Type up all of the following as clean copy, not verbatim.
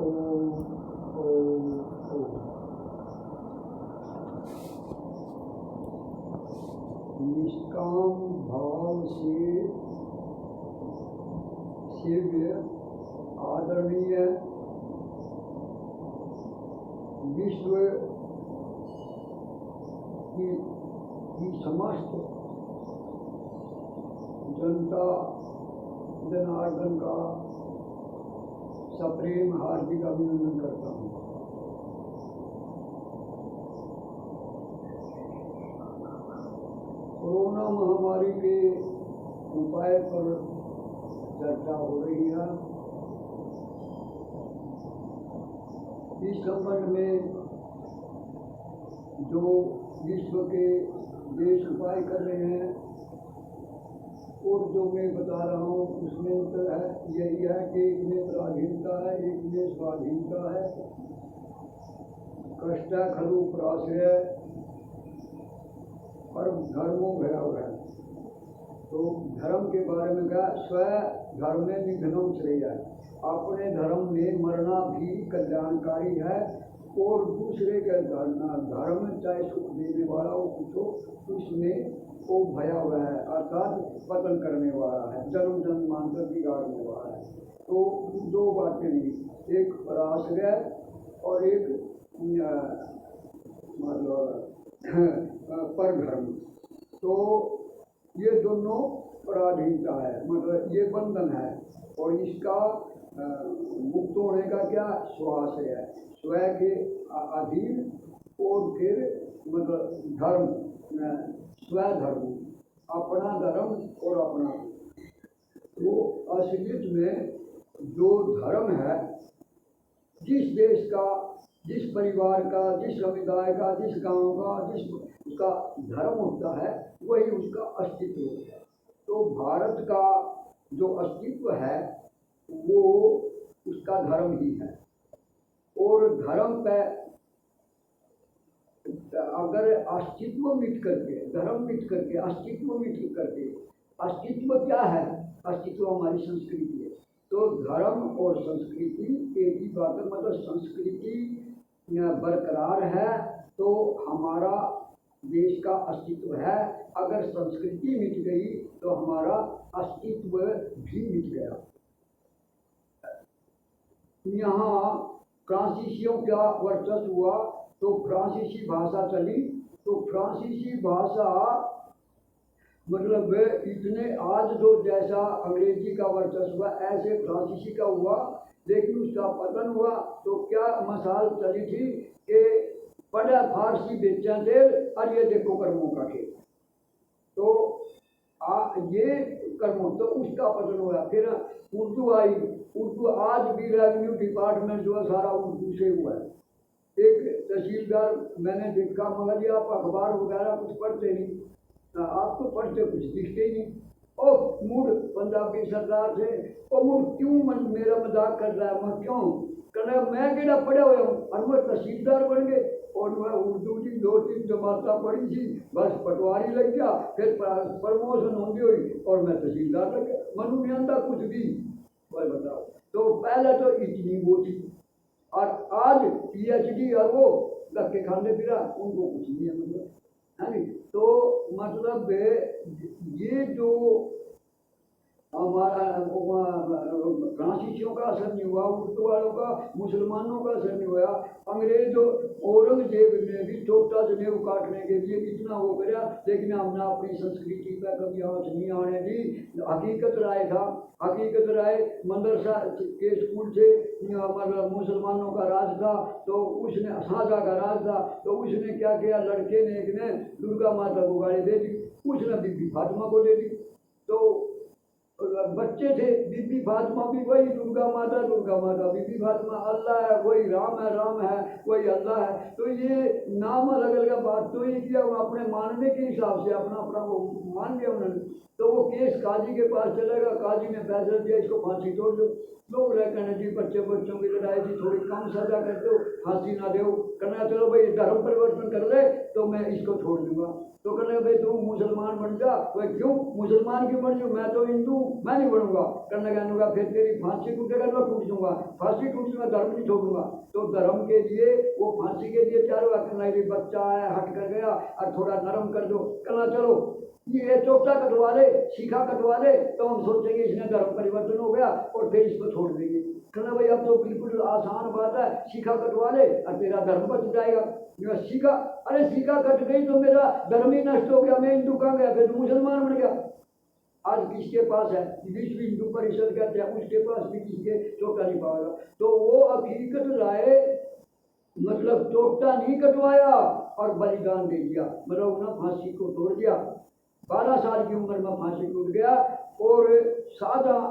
ओम ओम ओम। निष्काम भाव से सेव्य आदरणीय विश्व की समस्त जनता जनार्दन का सप्रेम हार्दिक अभिनंदन करता हूँ। कोरोना महामारी के उपाय पर चर्चा हो रही है। इस संबंध में जो विश्व के देश उपाय कर रहे हैं और जो मैं बता रहा हूँ उसमें तो है यही है कि एक में पराधीनता है, एक में स्वाधीनता है। कष्टा खलु प्राश्रय पर धर्मो भयाव है। तो धर्म के बारे में कहा स्व धर्म में निधनम श्रेय है। अपने धर्म में मरना भी कल्याणकारी है और दूसरे के धर्म चाहे सुख देने वाला हो कुछ हो उसमें वो भयावह है, अर्थात पतन करने वाला है, जन्म जन्मांतर बिगाड़ने वाला है। तो दो बातें नहीं, एक पराश्रय और एक मतलब परधर्म। तो ये दोनों पराधीनता है, मतलब ये बंधन है और इसका मुक्त होने का क्या स्वाश्रय है, स्व के अधीन और फिर मतलब धर्म स्वधर्म, अपना धर्म और अपना। तो असलियत में जो धर्म है, जिस देश का, जिस परिवार का, जिस समुदाय का, जिस गांव का, जिस उसका धर्म होता है वही उसका अस्तित्व होता है। तो भारत का जो अस्तित्व है वो उसका धर्म ही है। और धर्म पे अगर अस्तित्व मिट करके, धर्म मिट करके, अस्तित्व मिट करके, अस्तित्व क्या है? अस्तित्व हमारी संस्कृति है। तो धर्म और संस्कृति एक ही बात है, मतलब संस्कृति बरकरार है तो हमारा देश का अस्तित्व है। अगर संस्कृति मिट गई तो हमारा अस्तित्व भी मिट गया। यहाँ फ्रांसीसियों का वर्चस्व हुआ तो फ्रांसीसी भाषा चली। तो फ्रांसीसी भाषा मतलब इतने आज जो जैसा अंग्रेजी का वर्चस्व हुआ ऐसे फ्रांसीसी का हुआ, लेकिन उसका पतन हुआ तो क्या मसाल चली थी कि पढ़ा फारसी बेचा थे और ये देखो कर्मों का खेल। तो ये कर्मों, तो उसका पतन हुआ। फिर उर्दू आई, उर्दू आज भी रेवेन्यू डिपार्टमेंट जो है सारा उर्दू से हुआ है। एक तहसीलदार मैंने देखा, मगर जी आप अखबार वगैरह कुछ पढ़ते नहीं, आप तो पढ़ते कुछ दिखते ही नहीं। और मुड़ पंजाबी सरदार थे, और मुड़ क्यों मेरा मजाक कर रहा है? मैं क्यों कहना, मैं केड़ा पढ़ा हुआ हूँ और मैं तहसीलदार बन गए और मैं उर्दू की 2-3 जमाता पढ़ी थी, बस पटवारी लग गया, फिर प्रमोशन होंगी हुई और मैं तहसीलदार लग गया। मनु नहीं आता कुछ भी, बस बताओ। तो पहले तो इतनी वो थी और आज PhD और वो धक्के खाने फिरा, उनको कुछ नहीं है, मतलब है नहीं। तो मतलब ये जो हमारा फ्रांसीसियों का असर नहीं हुआ, उर्दू वालों का, मुसलमानों का असर नहीं हुआ। अंग्रेज औरंगजेब ने भी छोटा जनेऊ काटने के लिए इतना वो करा, लेकिन हमने अपनी संस्कृति पर कभी हाथ नहीं आने दी। हकीकत राय था, हकीकत राय मदरसा के स्कूल से मतलब मुसलमानों का राज था, तो उसने साझा का राज था, तो उसने क्या किया, लड़के ने एक ने दुर्गा माता को गाड़ी दे दी, उसने बीबी फातिमा को दे दी। तो बच्चे थे, बीबी फातिमा भी वही दुर्गा माता बीबी फातिमा, अल्लाह है वही राम है वही अल्लाह है। तो ये नाम अलग अलग बात तो ये किया, अपने मानने के हिसाब से अपना अपना वो मान लिया उन्होंने। तो वो केस काजी के पास चलेगा, काजी ने फैसला दिया इसको फांसी तोड़ दो। लोग कहना जी बच्चों की लड़ाई थी, थोड़ी कम सजा कर दो, फांसी ना दो। कहना चलो भाई धर्म परिवर्तन कर ले तो मैं इसको छोड़ दूंगा। तो कहने भाई तू मुसलमान बन जा। वह क्यों मुसलमान क्यों बन जाऊँ, मैं तो हिंदू, मैं नहीं बनूंगा। कहने फिर तेरी फांसी टूटेगा मैं टूट दूंगा, फांसी टूट दूंगा, धर्म नहीं छोड़ूंगा। तो धर्म के लिए वो फांसी के लिए तैयार हुआ। कहना बच्चा है हट कर गया और थोड़ा नरम कर दो। कहना चलो ये चोटा कटवा ले, सीखा कटवा ले, तो हम सोचेंगे इसने धर्म परिवर्तन हो गया और फिर इसको छोड़ देंगे। कहना भाई अब तो बिल्कुल आसान बात है, सीखा कटवा ले और तेरा धर्म बच जाएगा। सीखा, अरे सीखा कट गई तो मेरा धर्म ही नष्ट हो गया, मैं हिंदू कहाँ गया, फिर तो मुसलमान बन गया। आज किसके पास है, विश्व हिंदू परिषद कहते हैं, उसके पास भी किसके चोटा नहीं पाएगा। तो वो हकीकत लाए, मतलब चोटा नहीं कटवाया और बलिदान दे दिया, मतलब उन्होंने फांसी को तोड़ दिया। 12 साल की उम्र में फांसी टूट गया। और शाहजहां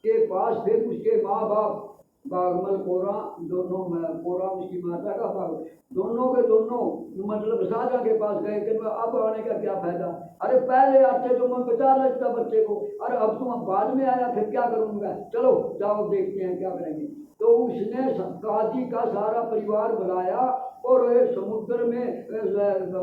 के पास फिर उसके माँ बाप बागमल कोरा, दोनों कोरा उसकी माता का बाग, दोनों के दोनों मतलब शाहजहां के पास गए कि अब आने का क्या फायदा, अरे पहले आते तो मैं बचा लेता बच्चे को, अरे अब तुम बाद में आया फिर क्या करूँगा, चलो जाओ देखते हैं क्या करेंगे। तो उसने काजी का सारा परिवार बुलाया और समुद्र में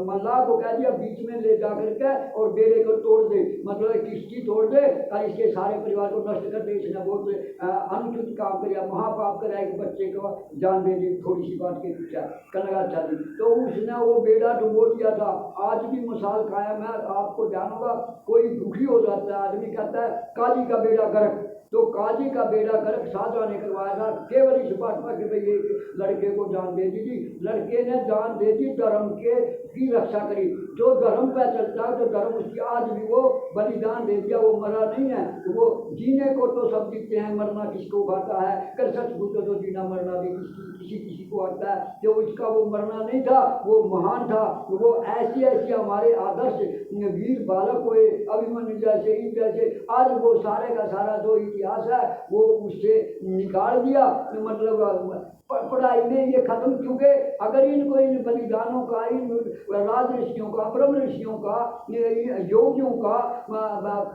मल्लाह को कह दिया बीच में ले जा करके और बेड़े को तोड़ दे, मतलब किश्ती तोड़ दे और इसके सारे परिवार को नष्ट कर दे। इसने बहुत अनुचित काम किया, महापाप करा, एक बच्चे को जान दे दी थोड़ी सी बात के पीछे। कहना अच्छा जी, तो उसने वो बेड़ा डुबो दिया था। आज भी मिसाल कायम है, आपको ध्यान होगा, कोई दुखी हो जाता है आदमी कहता है काजी का बेड़ा गर्क, तो काजी का बेड़ा गर्क शाहजहां ने करवाया था केवल इस बात पर कि भाई एक लड़के को जान दे दी। लड़के ने जान दे दी, धर्म के की रक्षा करी। जो धर्म पे चलता है तो धर्म उसकी, आज भी वो बलिदान दे दिया, वो मरा नहीं है। वो जीने को तो सब जीते हैं, मरना किसको आता है, कर सच पूछो तो जीना मरना भी किसी किसी को आता है। जो इसका वो मरना नहीं था, वो महान था। वो ऐसी ऐसी हमारे आदर्श वीर बालक हुए, अभिमन्यु जैसे, इन जैसे, आज वो सारे का सारा जो इतिहास है वो उससे निकाल दिया। मतलब पढ़ाई में ये खत्म, क्योंकि अगर इनको इन बलिदानों का, इन राज ऋषियों का, ब्रह्म ऋषियों का, योगियों का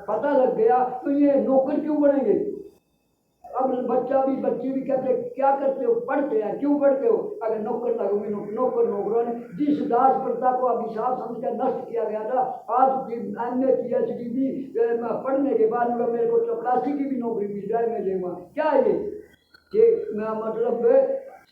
पता लग गया तो ये नौकर क्यों बनेंगे। अब बच्चे भी कहते क्या करते हो, पढ़ते हैं, क्यों पढ़ते हो, अगर नौकर लगोगे, नौकर नौकरानी। जिस दास प्रथा को अभिशाप समझकर नष्ट किया गया था, आज MA PhD भी पढ़ने के बाद मेरे को चपरासी की भी नौकरी मिल जाए, मैं लेगा क्या है ये मतलब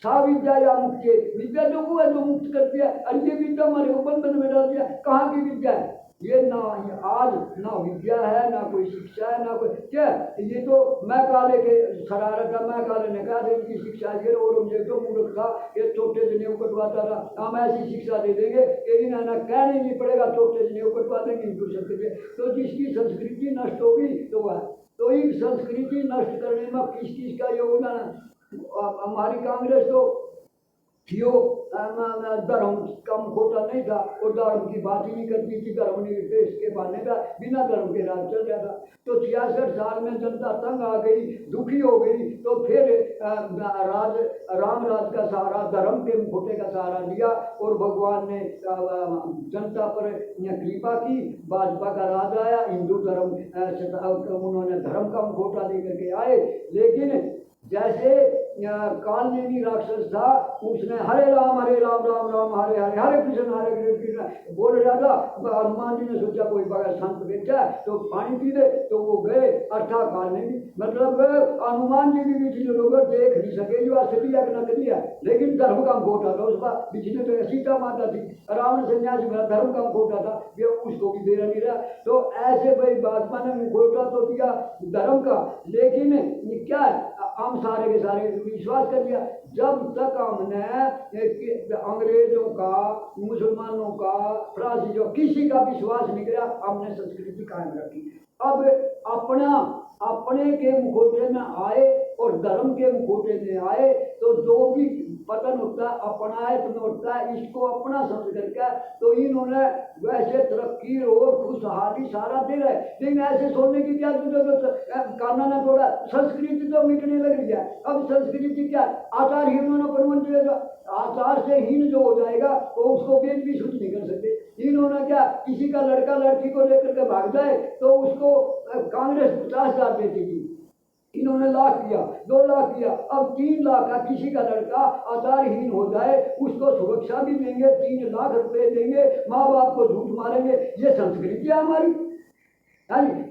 साविद्या या मुक्ति, विद्या जो वो है जो मुक्त करती है, और ये विद्या हमारे को बंधन में डाल दिया। कहाँ की विद्या है ये, ना आज ना विद्या है, ना कोई शिक्षा है, ना कोई क्या। ये तो मैं काले के शरारत है, मैं काले ने कहा इनकी शिक्षा ये, और मुझे तो मूर्ख था, ये छोटे जनेऊ कटवाता था, हम ऐसी शिक्षा दे देंगे कि ना कहना ही नहीं पड़ेगा, छोटे जनेऊ कटवा देंगे हिंदू संस्कृति। तो जिसकी संस्कृति नष्ट होगी तो वह, तो एक संस्कृति नष्ट करने में किस किस का योगदान है। हमारी कांग्रेस तो थियो धर्म कम खोटा नहीं था, और धर्म की बात ही नहीं करती थी, धर्म निरपेक्ष के बहाने का बिना धर्म के राज चल जाता। तो 66 साल में जनता तंग आ गई, दुखी हो गई, तो फिर राम राज का सहारा, धर्म के मुखौटे का सहारा लिया और भगवान ने जनता पर कृपा की, भाजपा का राज आया, हिंदू धर्म उन्होंने धर्म का मुखौटा लेकर के आए। लेकिन जैसे कालनेमी राक्षस था, उसने हरे राम राम राम हरे हरे, हरे कृष्ण बोल रहा था। हनुमान जी ने सोचा कोई बगैर संत बेचा तो पानी पी ले, तो वो गए, अर्थात कालनेमी, मतलब हनुमान जी भी पिछले लोग देख नहीं सके जो असली है नकली है, लेकिन धर्म का मुखौटा था उसका। पिछले तो सीता माता थी, रावण सन्यासी में धर्म का मुखौटा था, ये उसको भी दे नहीं रहा। तो ऐसे भाई भाजपा ने मुखौटा तो दिया धर्म का, लेकिन क्या है, हम सारे के सारे विश्वास कर लिया। जब तक हमने अंग्रेजों का, मुसलमानों का, फ्रांसीसियों, किसी का विश्वास नहीं किया, हमने संस्कृति कायम रखी। अब अपने के मुखौटे में आए और धर्म के मुखौटे में आए, तो जो भी पतन होता है अपना है तुम्हें होता है, इसको अपना समझ करके तो इन्होंने वैसे तरक्की और खुशहाली सारा दे रहे। लेकिन ऐसे सोचने की क्या जरूरत, कानून है थोड़ा, संस्कृति तो मिटने लग रही है। अब संस्कृति क्या, आचारहीन होना परमंत्र, आचार से हीन जो हो जाएगा तो उसको वेद भी शुद्ध नहीं कर सकते। इन्होंने क्या, किसी का लड़का लड़की को लेकर के भाग जाए तो उसको कांग्रेस 50,000 देती थी, इन्होंने लाख किया, 2 लाख किया, अब 3 लाख का किसी का लड़का आधारहीन हो जाए उसको सुरक्षा भी देंगे, 3 लाख रुपए देंगे, माँ बाप को झूठ मारेंगे। ये संस्कृति है हमारी।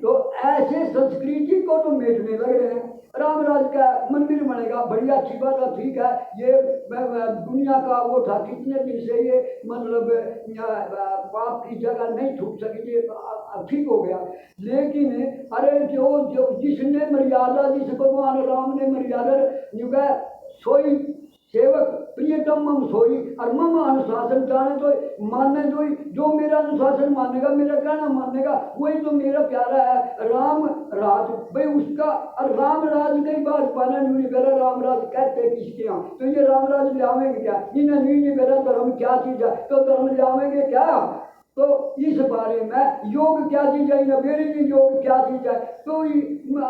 तो ऐसे संस्कृति को तो मेटने लग रहे हैं। रामराज का मंदिर बनेगा, बढ़िया अच्छी बात है, ठीक है। ये दुनिया का वो था, कितने दिन से ये मतलब पाप की जगह नहीं छूट सकी, ठीक हो गया। लेकिन अरे जो जिसने मर्यादा, जिस भगवान राम ने मर्यादा सोई सेवक प्रियतम मम सोई, और मम अनुशासन जाने तो मानने जो मेरा अनुशासन मानेगा, मेरा कहना मानेगा, वही तो मेरा प्यारा है। राम राज भाई उसका, और राम राज कई बार पाना नहीं करा, राम राज कहते किसके यहाँ, तो ये राम राज ले आवेंगे क्या, इन्हें नहीं करा धर्म क्या चीज है, तो धर्म ले आवेंगे क्या। तो इस बारे में योग क्या चीज है, नबेरी जी योग क्या चीज है, तो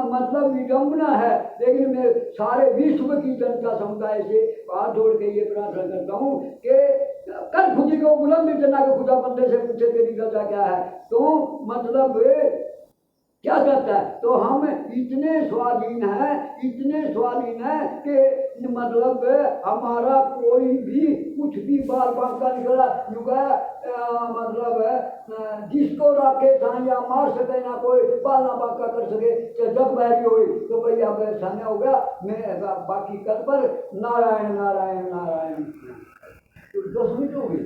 मतलब विडम्बना है। लेकिन मैं सारे विश्व की जनता समुदाय से हाथ जोड़ के ये प्रार्थना करता हूँ कि कर खुदी को बुलंद इतना के खुदा बंदे से पूछे तेरी सजा क्या है, तो मतलब क्या कहता है, तो हम इतने स्वाधीन हैं, इतने स्वाधीन हैं कि मतलब हमारा कोई भी कुछ भी बाल बांका निकला युगा मतलब जिसको रखे या मार सके ना कोई बालना बांका कर सके, जब बैरी हुई तो भाई अब समय हो गया, मैं बाकी कल पर नारायण नारायण नारायण। तो 10 मिनट हो गई।